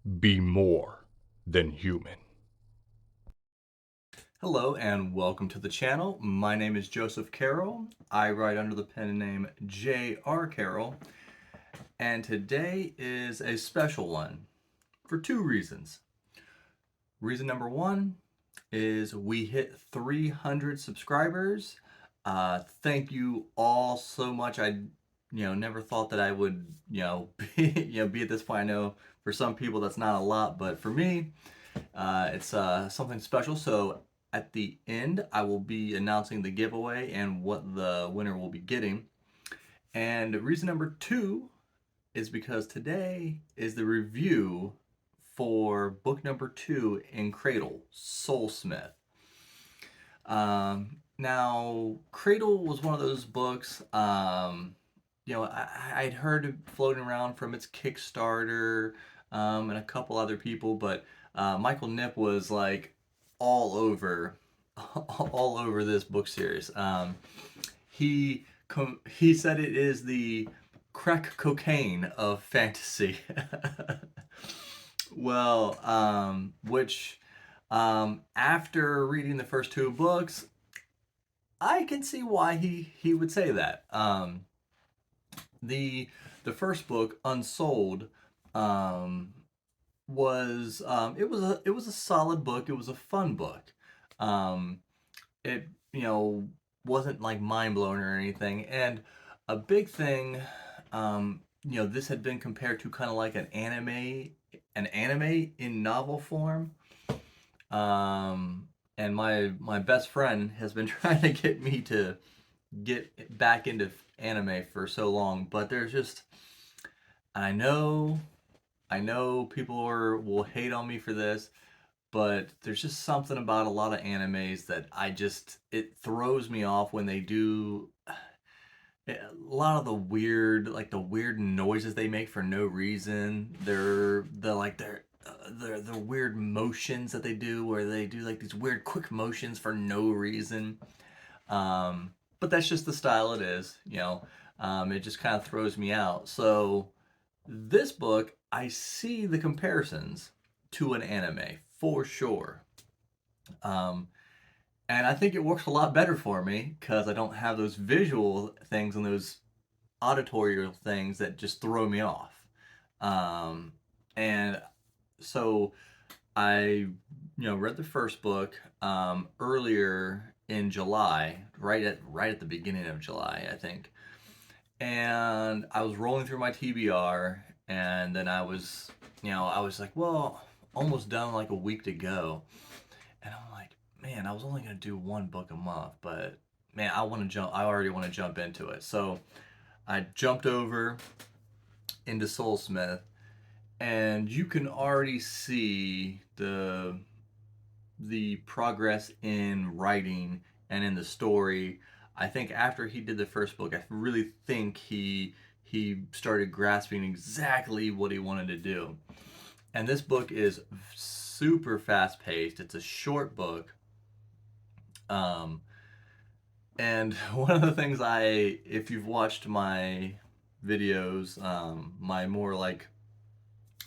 be more than human. Hello and welcome to the channel. My name is Joseph Carroll. I write under the pen name J.R. Carroll, and today is a special one for two reasons. Reason number one is we hit 300 subscribers. Thank you all so much. I never thought that I would be at this point. I know for some people that's not a lot, but for me it's something special. So at the end, I will be announcing the giveaway and what the winner will be getting. And reason number two is because today is the review for book number 2 in Cradle, Soulsmith. Now, Cradle was one of those books, I'd heard it floating around from its Kickstarter and a couple other people, but Michael Nipp was like all over, all over this book series. He said it is the crack cocaine of fantasy. Well, which after reading the first two books, I can see why he would say that. The the first book, Unsold, um, it was a solid book. It was a fun book. Um, it wasn't like mind blowing or anything. And a big thing, this had been compared to kind of like an anime in novel form. And my best friend has been trying to get me to get back into anime for so long, but there's just I know I know people will hate on me for this, but there's just something about a lot of animes that it throws me off when they do a lot of the weird noises they make for no reason. The weird motions that they do where they do like these weird quick motions for no reason. But that's just the style it is. It just kind of throws me out. So this book, I see the comparisons to an anime for sure. Um, and I think it works a lot better for me because I don't have those visual things and those auditory things that just throw me off. Um, and so I, read the first book earlier in July, right at the beginning of July, I think. And I was rolling through my TBR, and then I was like, well, almost done, like a week to go, and I'm like, man, I was only gonna do one book a month, but man, I want to jump. I already want to jump into it, so I jumped over into Soulsmith, and you can already see the progress in writing and in the story. I think after he did the first book, I really think he started grasping exactly what he wanted to do. And this book is super fast paced. It's a short book. Um, and one of the things if you've watched my videos, my more like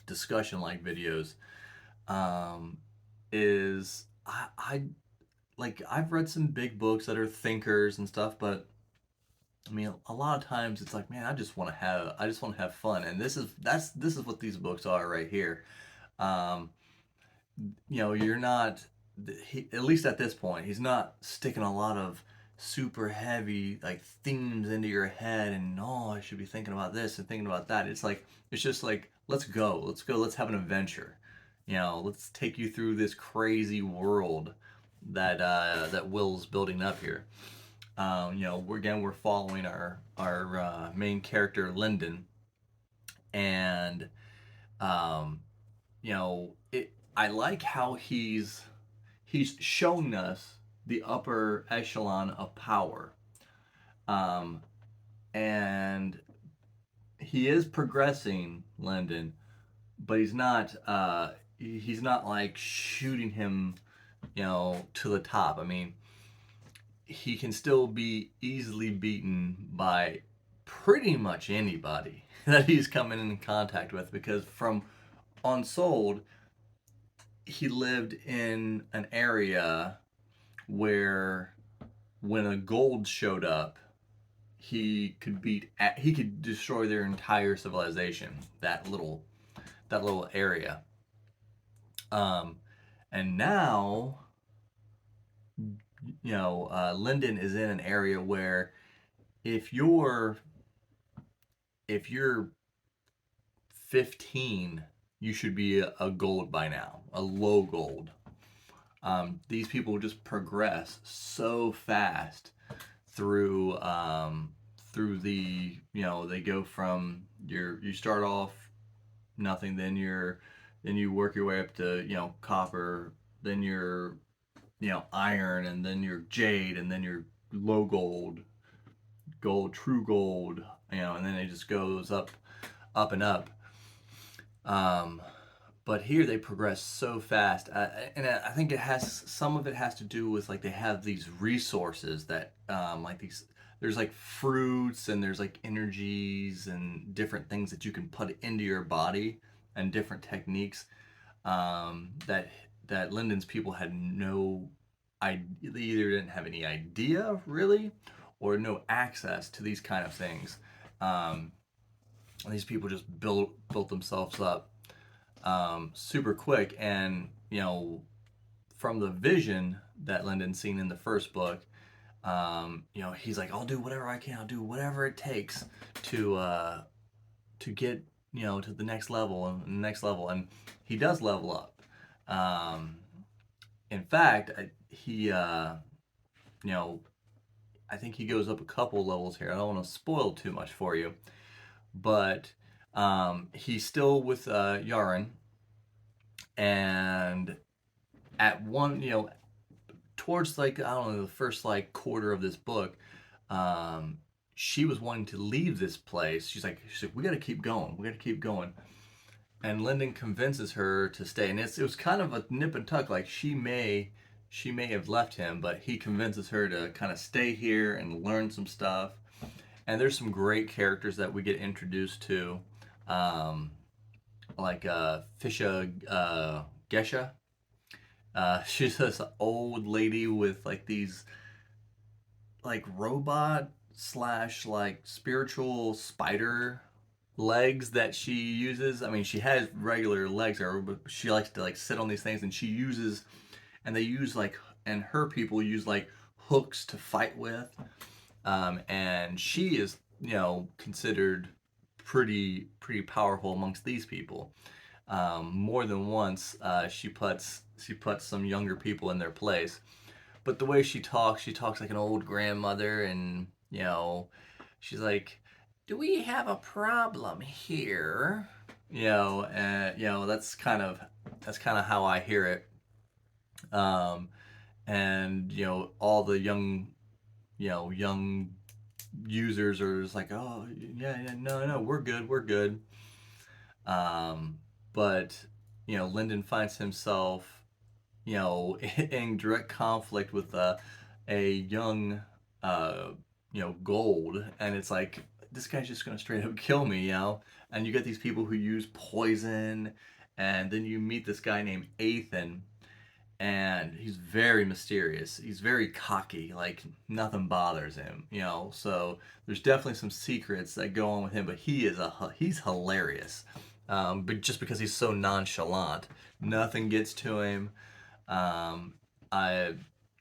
discussion like videos, um, is I like I've read some big books that are thinkers and stuff, but I mean a lot of times it's like, man, I just want to have fun, and this is what these books are right here. Um, you're not at least at this point, he's not sticking a lot of super heavy like themes into your head and oh, I should be thinking about this and thinking about that. It's just like let's go, let's have an adventure. Let's take you through this crazy world that Will's building up here. We're following our main character Lyndon, and um, I like how he's showing us the upper echelon of power, um, and he is progressing Lyndon, but he's not like shooting him, to the top. I mean, he can still be easily beaten by pretty much anybody that he's coming in contact with, because from Unsold, he lived in an area where when a gold showed up, he could destroy their entire civilization. That little area. Um, and now, Linden is in an area where if you're if you're 15, you should be a gold by now, a low gold. These people just progress so fast through they go from you start off nothing, then you work your way up to copper, then you're iron, and then you're jade, and then you're low gold, true gold, and then it just goes up and up. Um, but here they progress so fast, and I think some of it has to do with like they have these resources that like these. There's like fruits and there's like energies and different things that you can put into your body and different techniques that Linden's people had no idea. They either didn't have any idea really, or no access to these kind of things. Um, these people just built themselves up super quick, and from the vision that Lyndon's seen in the first book, he's like, I'll do whatever I can. I'll do whatever it takes to get to the next level and the next level, and he does level up. In fact, you know, I think he goes up a couple levels here. I don't want to spoil too much for you, but he's still with Yaren, and at one, towards like I don't know the first like quarter of this book, um, she was wanting to leave this place. She's like, we got to keep going. We got to keep going. And Lyndon convinces her to stay, and it was kind of a nip and tuck. Like she may have left him, but he convinces her to kind of stay here and learn some stuff. And there's some great characters that we get introduced to, um, like Fisha Gesha. She's this old lady with like these like robot slash like spiritual spider legs that she uses. I mean, she has regular legs, but she likes to like sit on these things, and they use like, and her people use like hooks to fight with. And she is, considered pretty powerful amongst these people. More than once, she puts some younger people in their place. But the way she talks like an old grandmother, and she's like, "Do we have a problem here?" And that's kind of how I hear it. And all the young users are just like, "Oh yeah, yeah, no, no, we're good, we're good." Um, but Lyndon finds himself in direct conflict with a young uh, gold, and it's like this guy's just gonna straight up kill me. And you get these people who use poison, and then you meet this guy named Ethan, and he's very mysterious. He's very cocky, like nothing bothers him. So there's definitely some secrets that go on with him, but he's hilarious. But just because he's so nonchalant, nothing gets to him. Um, I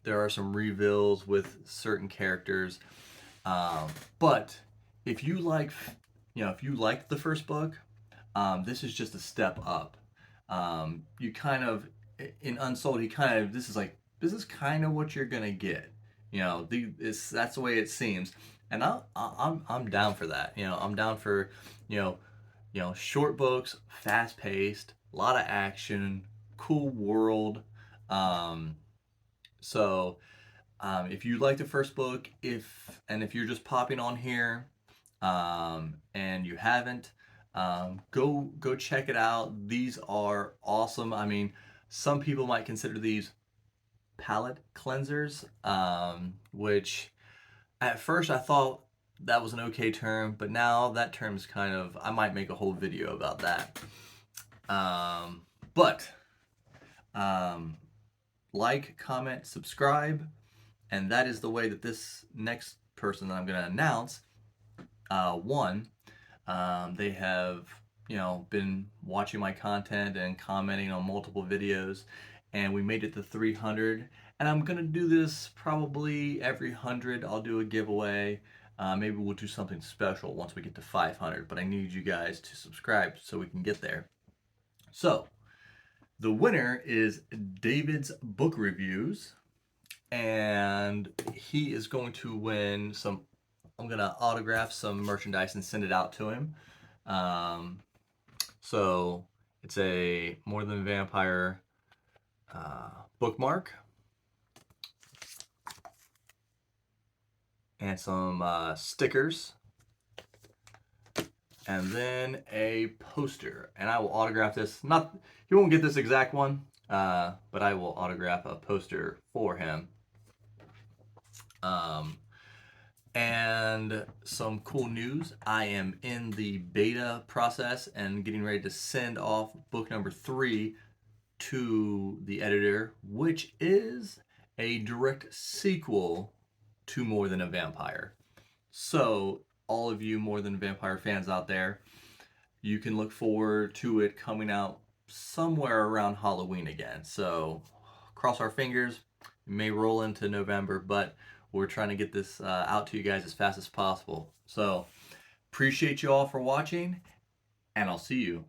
There are some reveals with certain characters, but if you like, if you liked the first book, this is just a step up. You kind of in Unsold, he kind of this is kind of what you're gonna get. That's the way it seems, and I'm down for that. I'm down for you know short books, fast paced, a lot of action, cool world. Um, so if you like the first book, if you're just popping on here, and you haven't, go check it out. These are awesome. I mean, some people might consider these palate cleansers, which at first I thought that was an okay term, but now that term is I might make a whole video about that. But like, comment, subscribe, and that is the way that this next person that I'm going to announce won. They have, been watching my content and commenting on multiple videos, and we made it to 300. And I'm gonna do this probably every 100. I'll do a giveaway. Maybe we'll do something special once we get to 500. But I need you guys to subscribe so we can get there. So the winner is David's Book Reviews, and he is going to win some. I'm gonna autograph some merchandise and send it out to him. So it's a More Than Vampire bookmark and some stickers, and then a poster. And I will autograph this. Not, you won't get this exact one, but I will autograph a poster for him. And some cool news, I am in the beta process and getting ready to send off book number 3 to the editor, which is a direct sequel to More Than a Vampire. So all of you More Than a Vampire fans out there, you can look forward to it coming out somewhere around Halloween again. So cross our fingers, it may roll into November, but we're trying to get this out to you guys as fast as possible. So appreciate you all for watching, and I'll see you